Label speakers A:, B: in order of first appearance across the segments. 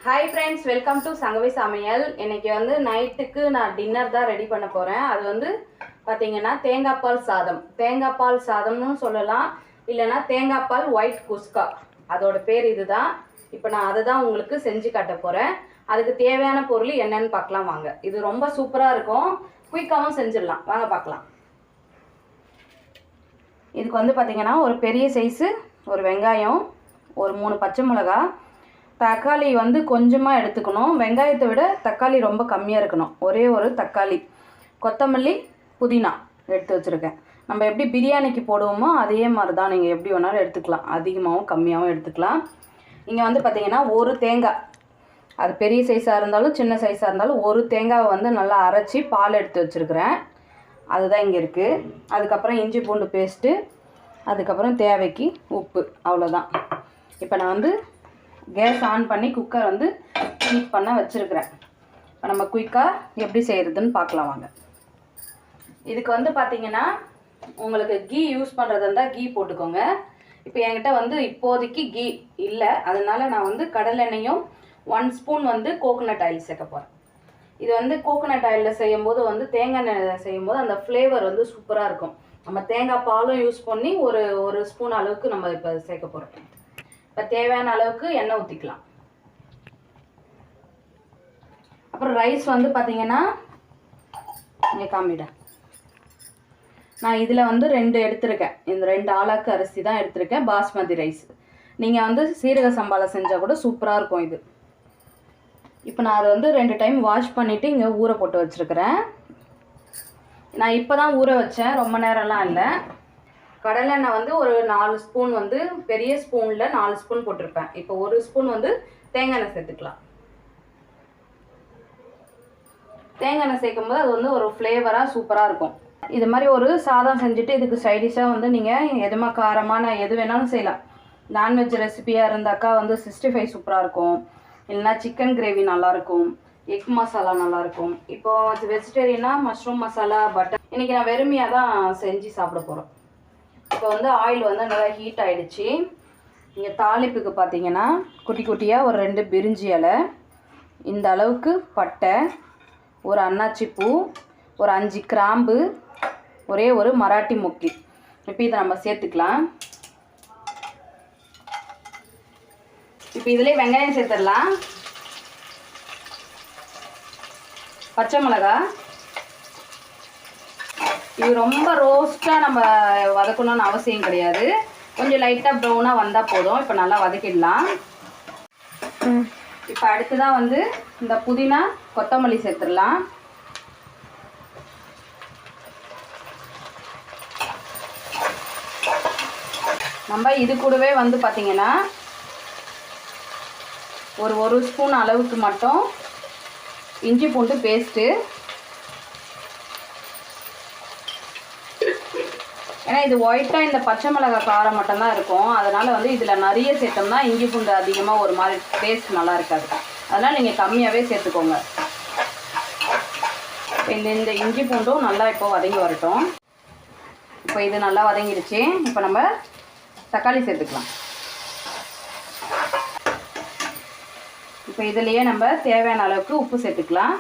A: Hi friends, welcome to Sangavi சமையல். இன்னைக்கு வந்து நைட்டுக்கு நான் டின்னர் தான் ரெடி பண்ண போகிறேன். அது வந்து பார்த்தீங்கன்னா தேங்காய் பால் சாதம்னு சொல்லலாம், இல்லைன்னா தேங்காய் பால் ஒயிட் குஸ்கா, அதோட பேர் இதுதான். இப்போ நான் அதை தான் உங்களுக்கு செஞ்சு காட்ட போகிறேன். அதுக்கு தேவையான பொருள் என்னன்னு பார்க்கலாம் வாங்க. இது ரொம்ப சூப்பராக இருக்கும், குயிக்காகவும் செஞ்சிடலாம். வாங்க பார்க்கலாம். இதுக்கு வந்து பார்த்தீங்கன்னா ஒரு பெரிய சைஸு ஒரு வெங்காயம், ஒரு 3 பச்சை மிளகா, தக்காளி வந்து கொஞ்சமாக எடுத்துக்கணும். வெங்காயத்தை விட தக்காளி ரொம்ப கம்மியாக இருக்கணும். ஒரே ஒரு தக்காளி, கொத்தமல்லி, புதினா எடுத்து வச்சுருக்கேன். நம்ம எப்படி பிரியாணிக்கு போடுவோமோ அதே மாதிரி தான், நீங்கள் எப்படி வேணாலும் எடுத்துக்கலாம், அதிகமாகவும் கம்மியாகவும் எடுத்துக்கலாம். இங்கே வந்து பார்த்திங்கன்னா ஒரு தேங்காய், அது பெரிய சைஸாக இருந்தாலும் சின்ன சைஸாக இருந்தாலும் ஒரு தேங்காவை வந்து நல்லா அரைச்சி பால் எடுத்து வச்சுருக்கிறேன். அதுதான் இங்கே இருக்குது. அதுக்கப்புறம் இஞ்சி பூண்டு பேஸ்ட்டு, அதுக்கப்புறம் தேவைக்கு உப்பு, அவ்வளோதான். இப்போ நான் வந்து கேஸ் ஆன் பண்ணி குக்கர் வந்து ஹீட் பண்ண வச்சுருக்கிறேன். இப்போ நம்ம குயிக்காக எப்படி செய்கிறதுன்னு பார்க்கலாம் வாங்க. இதுக்கு வந்து பார்த்திங்கன்னா உங்களுக்கு கீ யூஸ் பண்ணுறது இருந்தால் கீ போட்டுக்கோங்க. இப்போ என்கிட்ட வந்து இப்போதைக்கு கீ இல்லை, அதனால் நான் வந்து கடலெண்ணெயும் 1 ஸ்பூன் வந்து கோகோனட் ஆயில் சேர்க்க போகிறேன். இது வந்து கோகோனட் ஆயிலில் செய்யும்போது வந்து தேங்காய் எண்ணெய் செய்யும்போது அந்த ஃப்ளேவர் வந்து சூப்பராக இருக்கும். நம்ம தேங்காய் பாலும் யூஸ் பண்ணி ஒரு ஸ்பூன் அளவுக்கு நம்ம இப்போ சேர்க்க போகிறோம். இப்போ தேவையான அளவுக்கு எண்ணெய் ஊற்றிக்கலாம். அப்புறம் ரைஸ் வந்து பார்த்தீங்கன்னா இங்கே காமிட, நான் இதில் வந்து 2 எடுத்திருக்கேன். இந்த 2 ஆளாக்கு அரிசி தான் எடுத்திருக்கேன், பாஸ்மதி ரைஸ். நீங்கள் வந்து சீரக சம்பாவில் செஞ்சால் கூட சூப்பராக இருக்கும் இது. இப்போ நான் அதை வந்து 2 டைம் வாஷ் பண்ணிவிட்டு இங்கே ஊற போட்டு வச்சுருக்கிறேன். நான் இப்போ தான் ஊற வச்சேன், ரொம்ப நேரம்லாம் இல்லை. கடலெண்ணெய் வந்து ஒரு 4 ஸ்பூன் வந்து பெரிய ஸ்பூனில் 4 ஸ்பூன் போட்டிருப்பேன். இப்போ 1 ஸ்பூன் வந்து தேங்காய் எண்ணெய் சேர்த்துக்கலாம். தேங்காய் எண்ணெய் சேர்க்கும்போது அது வந்து ஒரு ஃப்ளேவராக சூப்பராக இருக்கும். இது மாதிரி ஒரு சாதம் செஞ்சுட்டு இதுக்கு சைடிஷாக வந்து நீங்கள் எதுமா காரமான எது வேணாலும் செய்யலாம். நான்வெஜ் ரெசிபியாக இருந்தாக்கா வந்து 65 சூப்பராக இருக்கும், இல்லைனா சிக்கன் கிரேவி நல்லாயிருக்கும், எக் மசாலா நல்லாயிருக்கும். இப்போது வெஜிடேரியனாக மஷ்ரூம் மசாலா, பட்டர். இன்றைக்கி நான் வெறுமையாக தான் செஞ்சு சாப்பிட போகிறோம். இப்போ வந்து ஆயில் வந்து நல்லா ஹீட் ஆகிடுச்சு. இங்கே தாளிப்புக்கு பார்த்தீங்கன்னா குட்டி குட்டியாக ஒரு 2 பிரிஞ்சி இலை, இந்த அளவுக்கு பட்டை, ஒரு அன்னாச்சி பூ, ஒரு 5 கிராம்பு, ஒரே ஒரு மராட்டி முக்கி. இப்போ இதை நம்ம சேர்த்துக்கலாம். இப்போ இதிலே வெங்காயம் சேர்த்துடலாம், பச்சை மிளகா. இது ரொம்ப ரோஸ்ட்டாக நம்ம வதக்கணும்னு அவசியம் கிடையாது, கொஞ்சம் லைட்டாக ப்ரௌனாக வந்தால் போதும். இப்போ நல்லா வதக்கிடலாம். இப்போ அடுத்ததாக வந்து இந்த புதினா, கொத்தமல்லி சேர்த்துடலாம். நம்ம இது கூடவே வந்து பார்த்திங்கன்னா ஒரு ஸ்பூன் அளவுக்கு மட்டும் இஞ்சி பூண்டு பேஸ்ட்டு. ஏன்னா இது ஒயிட்டாக இந்த பச்சை மிளகாய் காரம் மட்டும்தான் இருக்கும், அதனால் வந்து இதில் நிறைய சேர்த்தோம்னா இஞ்சி பூண்டு அதிகமாக ஒரு மாதிரி டேஸ்ட் நல்லா இருக்காது. அதனால் நீங்கள் கம்மியாகவே சேர்த்துக்கோங்க. இந்த இஞ்சி பூண்டும் நல்லா இப்போ வதங்கி வரட்டும். இப்போ இது நல்லா வதங்கிடுச்சு. இப்போ நம்ம தக்காளி சேர்த்துக்கலாம். இப்போ இதுலேயே நம்ம தேவையான அளவுக்கு உப்பு சேர்த்துக்கலாம்.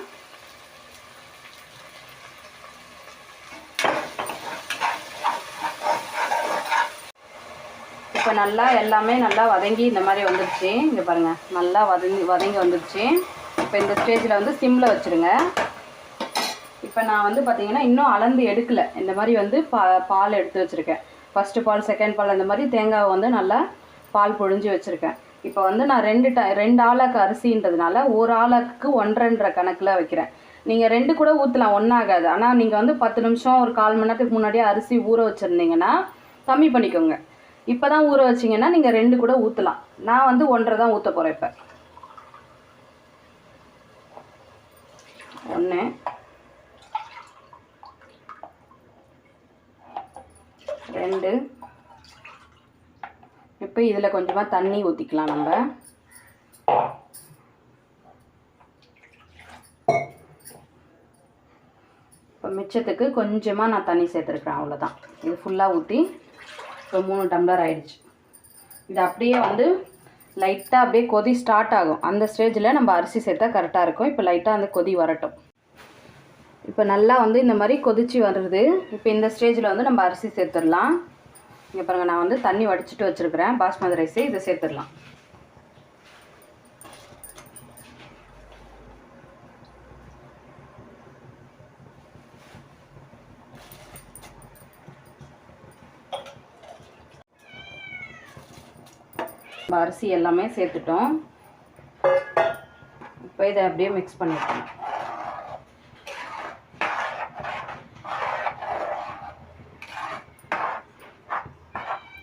A: இப்போ நல்லா எல்லாமே நல்லா வதங்கி இந்த மாதிரி வந்துடுச்சு. இங்கே பாருங்கள், நல்லா வதங்கி வந்துடுச்சு. இப்போ இந்த ஸ்டேஜில் வந்து சிம்மில் வச்சுருங்க. இப்போ நான் வந்து பார்த்திங்கன்னா இன்னும் அளந்து எடுக்கலை. இந்த மாதிரி வந்து பால் எடுத்து வச்சுருக்கேன். ஃபஸ்ட்டு பால், செகண்ட் பால், அந்த மாதிரி தேங்காவை வந்து நல்லா பால் பொழிஞ்சு வச்சுருக்கேன். இப்போ வந்து நான் 2 ஆளாக்கு அரிசின்றதுனால ஒரு ஆளாக்கு 1.5 கணக்கில் வைக்கிறேன். நீங்கள் 2 கூட ஊற்றலாம், ஒன்றாகாது. ஆனால் நீங்கள் வந்து 10 நிமிஷம் ஒரு 1/4 மணி நேரத்துக்கு முன்னாடியே அரிசி ஊற வச்சுருந்தீங்கன்னா கம்மி பண்ணிக்கோங்க. இப்போ தான் ஊற வச்சிங்கன்னா நீங்கள் 2 கூட ஊற்றலாம். நான் வந்து 1.5 தான் ஊற்ற போகிறேன். இப்போ 1, 2. இப்போ இதில் கொஞ்சமாக தண்ணி ஊற்றிக்கலாம் நம்ம. இப்போ மிச்சத்துக்கு கொஞ்சமாக நான் தண்ணி சேர்த்துருக்குறேன், அவ்வளோதான். இது ஃபுல்லாக ஊற்றி இப்போ 3 டம்ளர் ஆயிடுச்சு. இது அப்படியே வந்து லைட்டாக அப்படியே கொதி ஸ்டார்ட் ஆகும். அந்த ஸ்டேஜில் நம்ம அரிசி சேர்த்தா கரெக்டாக இருக்கும். இப்போ லைட்டாக அந்த கொதி வரட்டும். இப்போ நல்லா வந்து இந்த மாதிரி கொதிச்சு வருது. இப்போ இந்த ஸ்டேஜில் வந்து நம்ம அரிசி சேர்த்துடலாம். இங்கே பாருங்கள், நான் வந்து தண்ணி வடிச்சிட்டு வச்சுருக்கிறேன் பாஸ்மதி ரைஸு. இதை சேர்த்துடலாம். அரிசி எல்லாமே சேர்த்துட்டோம். இப்போ இதை அப்படியே மிக்ஸ் பண்ணிட்டோம்.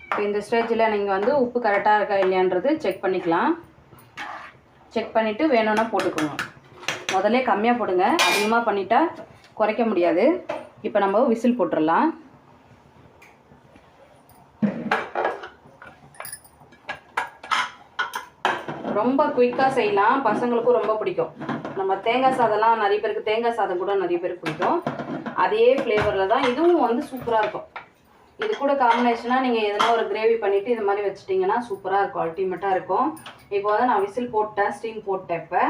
A: இப்போ இந்த ஸ்டேஜில் நீங்கள் வந்து உப்பு கரெக்டாக இருக்கா இல்லையான்றது செக் பண்ணிக்கலாம். செக் பண்ணிவிட்டு வேணும்னா போட்டுக்கோங்க. முதல்ல கம்மியாக போடுங்க, அதிகமாக பண்ணிட்டா குறைக்க முடியாது. இப்போ நம்ம விசில் போட்டுடலாம். ரொம்ப குயிக்காக செய்யலாம், பசங்களுக்கும் ரொம்ப பிடிக்கும். நம்ம தேங்காய் சாதம்லாம் நிறைய பேருக்கு தேங்காய் சாதம் கூட நிறைய பேருக்கு பிடிக்கும். அதே ஃப்ளேவரில் தான் இதுவும் வந்து சூப்பராக இருக்கும். இது கூட காம்பினேஷனாக நீங்கள் எதனா ஒரு கிரேவி பண்ணிவிட்டு இது மாதிரி வச்சுட்டிங்கன்னா சூப்பராக இருக்கும், அல்டிமேட்டாக இருக்கும். இப்போ வந்து நான் விசில் போட்டேன், ஸ்டீம் போட்டேன். இப்போ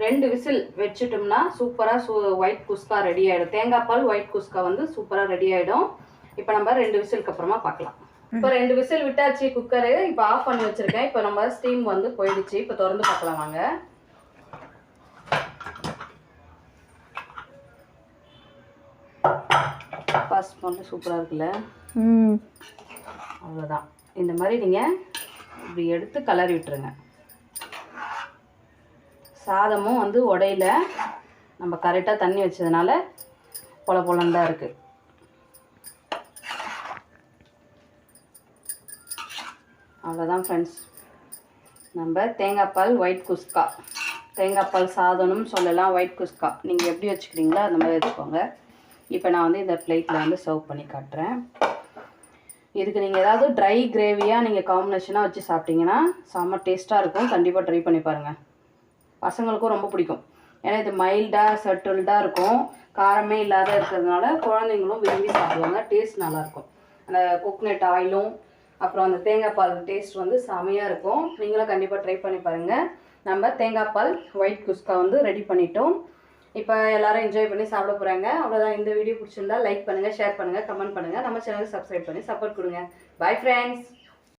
A: 2 விசில் வச்சுட்டோம்னா சூப்பராக ஒயிட் குஸ்கா ரெடி ஆகிடும். தேங்காய் பால் ஒயிட் குஸ்கா வந்து சூப்பராக ரெடி ஆகிடும். இப்போ நம்ம 2 விசிலுக்கு அப்புறமா பார்க்கலாம். இப்போ 2 விசில் விட்டாச்சு குக்கரு. இப்போ ஆஃப் பண்ணி வச்சுருக்கேன். இப்போ நம்ம ஸ்டீம் வந்து போயிடுச்சு. இப்போ திறந்து பார்க்கலாம் வாங்க. ஃபர்ஸ்ட் வந்து சூப்பராக இருக்குல்ல. அவ்வளோதான். இந்த மாதிரி நீங்கள் இப்படி எடுத்து கலரி விட்டுருங்க. சாதமும் வந்து உடையில நம்ம கரெக்டாக தண்ணி வச்சதுனால பொல பொலன்னு தான் இருக்குது. அவ்வளோதான் ஃப்ரெண்ட்ஸ், நம்ம தேங்காய் பால் ஒயிட் குஸ்கா, தேங்காய் பால் சாதம்னு சொல்லலாம், ஒயிட் குஸ்கா நீங்கள் எப்படி வச்சுக்கிறீங்களோ அந்த மாதிரி வச்சுக்கோங்க. இப்போ நான் வந்து இந்த பிளேட்டில் வந்து சர்வ் பண்ணி காட்டுறேன். இதுக்கு நீங்கள் ஏதாவது ட்ரை கிரேவியாக நீங்கள் காம்பினேஷனாக வச்சு சாப்பிட்டீங்கன்னா செம்ம டேஸ்ட்டாக இருக்கும். கண்டிப்பாக ட்ரை பண்ணி பாருங்கள். பசங்களுக்கும் ரொம்ப பிடிக்கும். ஏன்னா இது மைல்டாக சட்டில்டாக இருக்கும், காரமே இல்லாத இருக்கிறதுனால குழந்தைங்களும் விரும்பி சாப்பிடுவாங்க. டேஸ்ட் நல்லாயிருக்கும். அந்த கோகனட் ஆயிலும் அப்புறம் அந்த தேங்காய் பால் டேஸ்ட் வந்து செமையாக இருக்கும். நீங்களும் கண்டிப்பாக ட்ரை பண்ணி பாருங்கள். நம்ம தேங்காய் பால் ஒயிட் குஸ்கா வந்து ரெடி பண்ணிட்டோம். இப்போ எல்லோரும் என்ஜாய் பண்ணி சாப்பிட போகிறாங்க. அவ்வளோதான். இந்த வீடியோ பிடிச்சிருந்தா லைக் பண்ணுங்கள், ஷேர் பண்ணுங்கள், கமெண்ட் பண்ணுங்கள். நம்ம சேனலுக்கு சப்ஸ்கிரைப் பண்ணி சப்போர்ட் கொடுங்க. Bye friends.